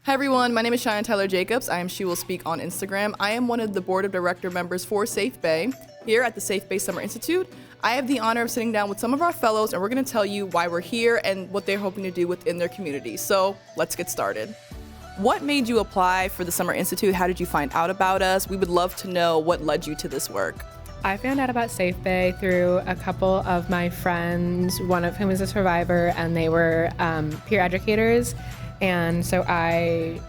Hi everyone, my name is Cheyenne Taylor Jacobs. I am She Will Speak on Instagram. I am one of the board of director members for SafeBAE here at the SafeBAE Summer Institute. I have the honor of sitting down with some of our fellows and we're going to tell you why we're here and what they're hoping to do within their community. So let's get started. What made you apply for the Summer Institute? How did you find out about us? We would love to know what led you to this work. I found out about SafeBAE through a couple of my friends, one of whom is a survivor, and they were peer educators. And so I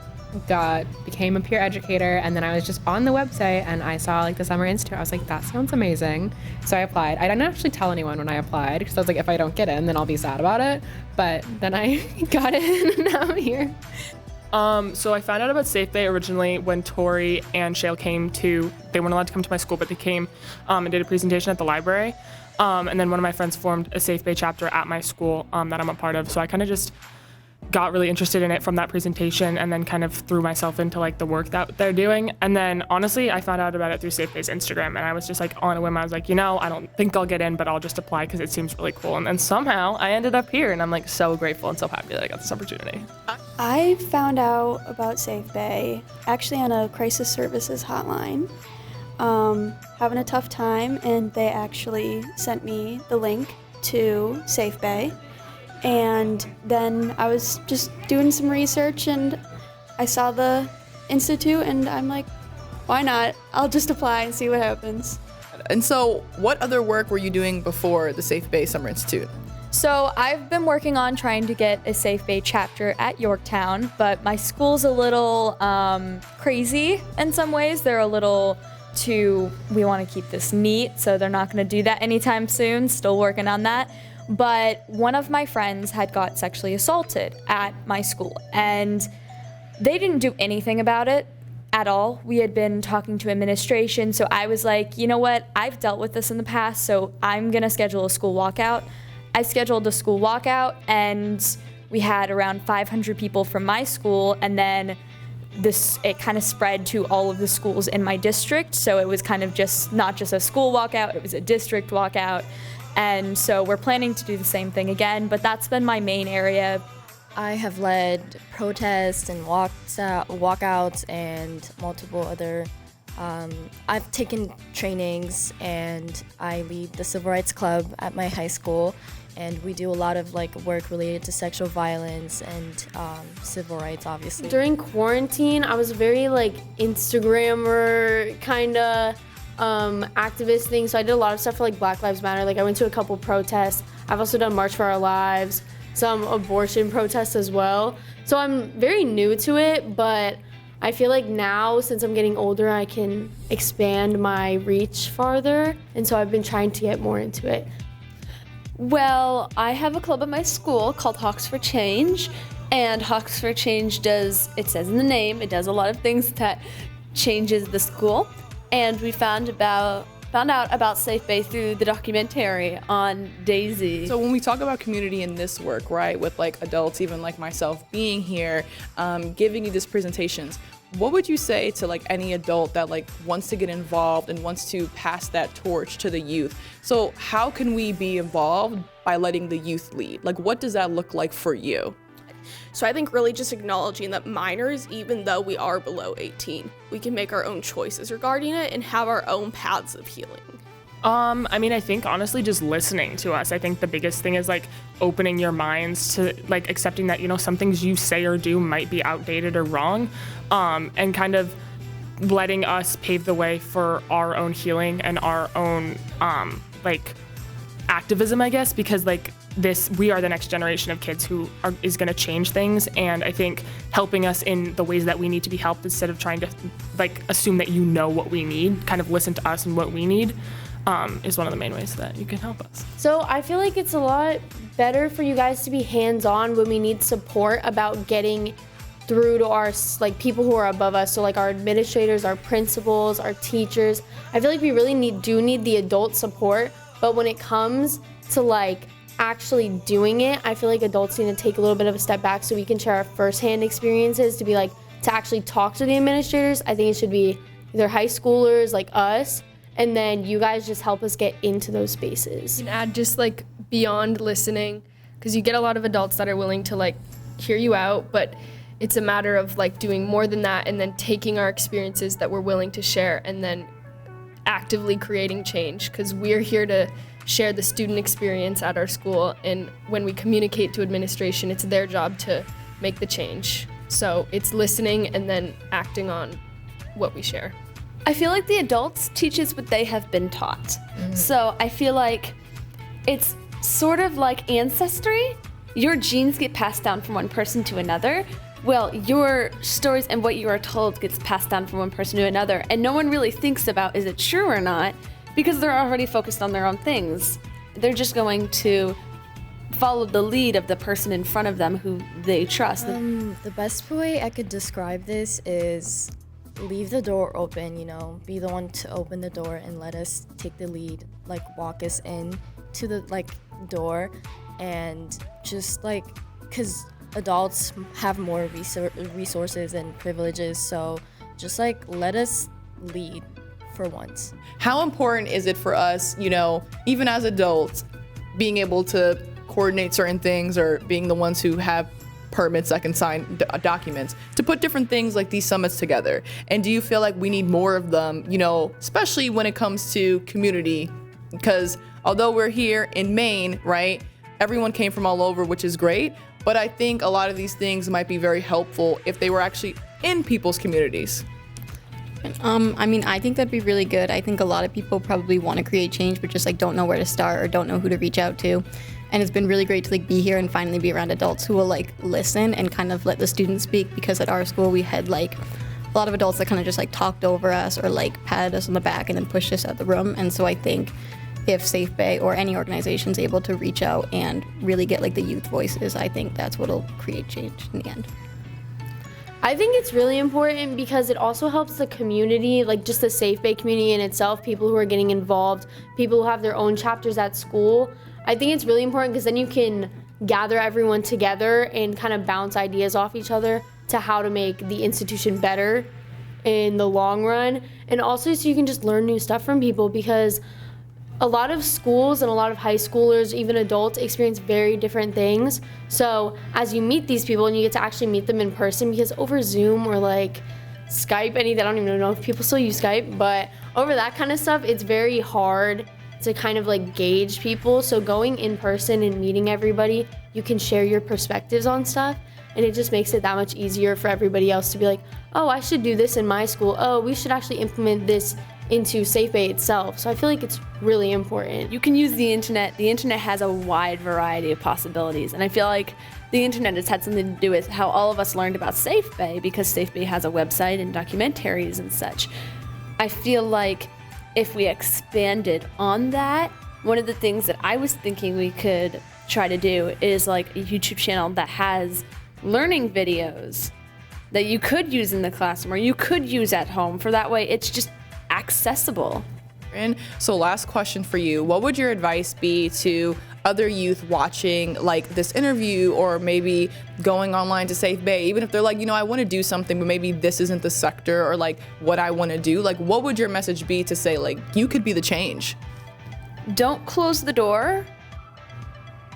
became a peer educator, and then I was just on the website and I saw the Summer Institute. I was like, that sounds amazing. So I applied. I didn't actually tell anyone when I applied because I was like, if I don't get in, then I'll be sad about it. But then I got in and now I'm here. So I found out about SafeBAE originally when Tori and Shale they weren't allowed to come to my school, but they came and did a presentation at the library. And then one of my friends formed a SafeBAE chapter at my school that I'm a part of. So I kind of just got really interested in it from that presentation and then kind of threw myself into the work that they're doing. And then honestly, I found out about it through SafeBAE's Instagram and I was just on a whim. I was like, I don't think I'll get in, but I'll just apply because it seems really cool. And then somehow I ended up here and I'm so grateful and so happy that I got this opportunity. I found out about SafeBAE actually on a crisis services hotline, having a tough time, and they actually sent me the link to SafeBAE. And then I was just doing some research and I saw the institute and I'm like, why not? I'll just apply and see what happens. And so what other work were you doing before the SafeBAE Summer Institute? So I've been working on trying to get a SafeBAE chapter at Yorktown, but my school's a little crazy in some ways. They're a little we want to keep this neat, so they're not going to do that anytime soon. Still working on that. But one of my friends had got sexually assaulted at my school, and they didn't do anything about it at all. We had been talking to administration, so I was like, you know what? I've dealt with this in the past, so I'm going to schedule a school walkout. I scheduled a school walkout, and we had around 500 people from my school, and then it kind of spread to all of the schools in my district, so it was kind of not just a school walkout, it was a district walkout. And so we're planning to do the same thing again, but that's been my main area. I have led protests and walkouts and multiple other, I've taken trainings and I lead the Civil Rights Club at my high school, and we do a lot of work related to sexual violence and civil rights, obviously. During quarantine, I was very Instagrammer kind of activist thing, so I did a lot of stuff for Black Lives Matter. I went to a couple protests. I've also done March for Our Lives, some abortion protests as well. So I'm very new to it, but I feel like now, since I'm getting older, I can expand my reach farther, and so I've been trying to get more into it. Well, I have a club at my school called Hawks for Change, and Hawks for Change it says in the name, it does a lot of things that changes the school. And we found out about SafeBAE through the documentary on Daisy. So when we talk about community in this work, right, with adults, even like myself, being here, giving you these presentations, what would you say to any adult that wants to get involved and wants to pass that torch to the youth? So how can we be involved by letting the youth lead? What does that look like for you? So I think really just acknowledging that minors, even though we are below 18, we can make our own choices regarding it and have our own paths of healing. I think honestly just listening to us. I think the biggest thing is opening your minds to accepting that, some things you say or do might be outdated or wrong, and kind of letting us pave the way for our own healing and our own activism, I guess, because we are the next generation of kids who is going to change things, and I think helping us in the ways that we need to be helped instead of trying to assume that what we need, kind of listen to us and what we need, is one of the main ways that you can help us. So I feel like it's a lot better for you guys to be hands-on when we need support about getting through to our people who are above us, so our administrators, our principals, our teachers. I feel like we really do need the adult support, but when it comes to actually doing it, I feel like adults need to take a little bit of a step back so we can share our firsthand experiences to be to actually talk to the administrators. I think it should be either high schoolers like us, and then you guys just help us get into those spaces. And add just beyond listening, because you get a lot of adults that are willing to hear you out, but it's a matter of like doing more than that and then taking our experiences that we're willing to share and then actively creating change, because we're here to share the student experience at our school, and when we communicate to administration, it's their job to make the change. So it's listening and then acting on what we share. I feel like the adults teach us what they have been taught. So I feel like it's sort of like ancestry. Your genes get passed down from one person to another. Well, your stories and what you are told gets passed down from one person to another, and no one really thinks about is it true or not, because they're already focused on their own things. They're just going to follow the lead of the person in front of them who they trust. The best way I could describe this is leave the door open, be the one to open the door and let us take the lead, like walk us in to the door, and just because adults have more resources and privileges, so just let us lead for once. How important is it for us, even as adults, being able to coordinate certain things or being the ones who have permits that can sign documents to put different things like these summits together? And do you feel like we need more of them, especially when it comes to community? Because although we're here in Maine, right, everyone came from all over, which is great, but I think a lot of these things might be very helpful if they were actually in people's communities. I think that'd be really good. I think a lot of people probably want to create change, but just don't know where to start or don't know who to reach out to. And it's been really great to be here and finally be around adults who will listen and kind of let the students speak, because at our school we had a lot of adults that kind of just talked over us or patted us on the back and then pushed us out of the room. And so I think if SafeBAE or any organization is able to reach out and really get the youth voices, I think that's what'll create change in the end. I think it's really important because it also helps the community, just the SafeBAE community in itself, people who are getting involved, people who have their own chapters at school. I think it's really important because then you can gather everyone together and kind of bounce ideas off each other to how to make the institution better in the long run. And also so you can just learn new stuff from people, because a lot of schools and a lot of high schoolers, even adults, experience very different things. So as you meet these people and you get to actually meet them in person, because over Zoom or Skype, I don't even know if people still use Skype, but over that kind of stuff, it's very hard to kind of gauge people. So going in person and meeting everybody, you can share your perspectives on stuff, and it just makes it that much easier for everybody else to be like, oh, I should do this in my school. Oh, we should actually implement this into SafeBAE itself. So I feel like it's really important. You can use the internet. The internet has a wide variety of possibilities, and I feel like the internet has had something to do with how all of us learned about SafeBAE, because SafeBAE has a website and documentaries and such. I feel like if we expanded on that, one of the things that I was thinking we could try to do is a YouTube channel that has learning videos that you could use in the classroom or you could use at home, for that way it's just accessible. So last question for you. What would your advice be to other youth watching this interview, or maybe going online to SafeBAE, even if they're I want to do something, but maybe this isn't the sector or what I want to do? What would your message be to say you could be the change? Don't close the door.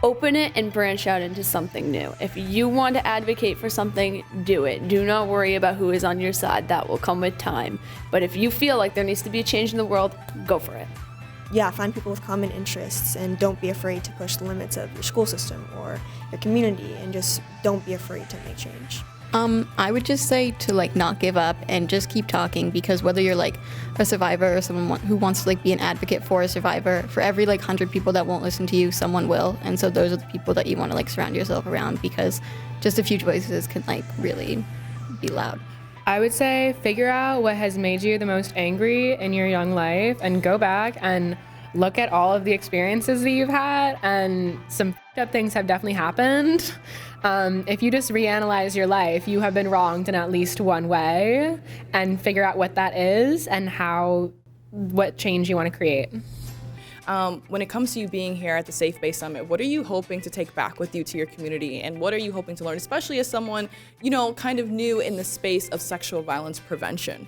Open it and branch out into something new. If you want to advocate for something, do it. Do not worry about who is on your side. That will come with time. But if you feel like there needs to be a change in the world, go for it. Yeah, find people with common interests, and don't be afraid to push the limits of your school system or your community, and just don't be afraid to make change. I would just say to not give up and just keep talking, because whether you're a survivor or someone who wants to be an advocate for a survivor, for every 100 people that won't listen to you, someone will. And so those are the people that you want to surround yourself around, because just a few voices can really be loud. I would say figure out what has made you the most angry in your young life and go back and look at all of the experiences that you've had, and some f***ed up things have definitely happened. If you just reanalyze your life, you have been wronged in at least one way, and figure out what that is and what change you want to create. When it comes to you being here at the SafeBAE Summit, what are you hoping to take back with you to your community, and what are you hoping to learn, especially as someone, kind of new in the space of sexual violence prevention?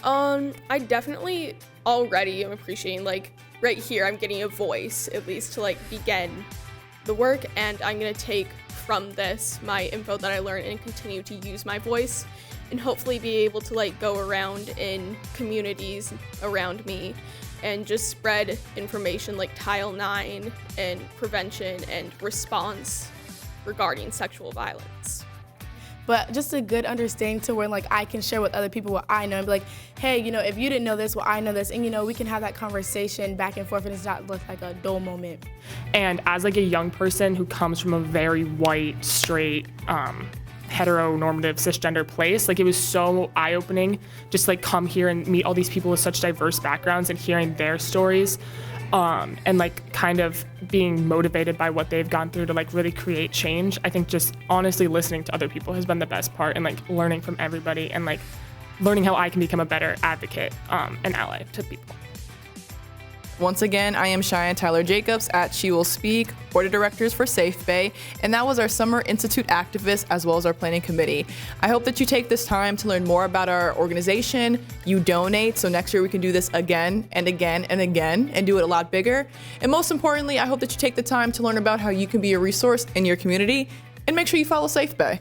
I definitely already am appreciating right here I'm getting a voice, at least to begin the work, and I'm going to take from this my info that I learned and continue to use my voice and hopefully be able to like go around in communities around me and just spread information like Title IX and prevention and response regarding sexual violence. But just a good understanding to where like I can share with other people what I know and be like, hey, you know, if you didn't know this, well, I know this, and you know, we can have that conversation back and forth and it's not look like a dull moment. And as like a young person who comes from a very white, straight, heteronormative, cisgender place, like it was so eye-opening just like come here and meet all these people with such diverse backgrounds and hearing their stories. And like kind of being motivated by what they've gone through to like really create change. I think just honestly listening to other people has been the best part, and like learning from everybody and like learning how I can become a better advocate and ally to people. Once again, I am Cheyenne Taylor Jacobs at She Will Speak, Board of Directors for SafeBAE, and that was our Summer Institute activist as well as our planning committee. I hope that you take this time to learn more about our organization, you donate, so next year we can do this again and again and again and do it a lot bigger. And most importantly, I hope that you take the time to learn about how you can be a resource in your community, and make sure you follow SafeBAE.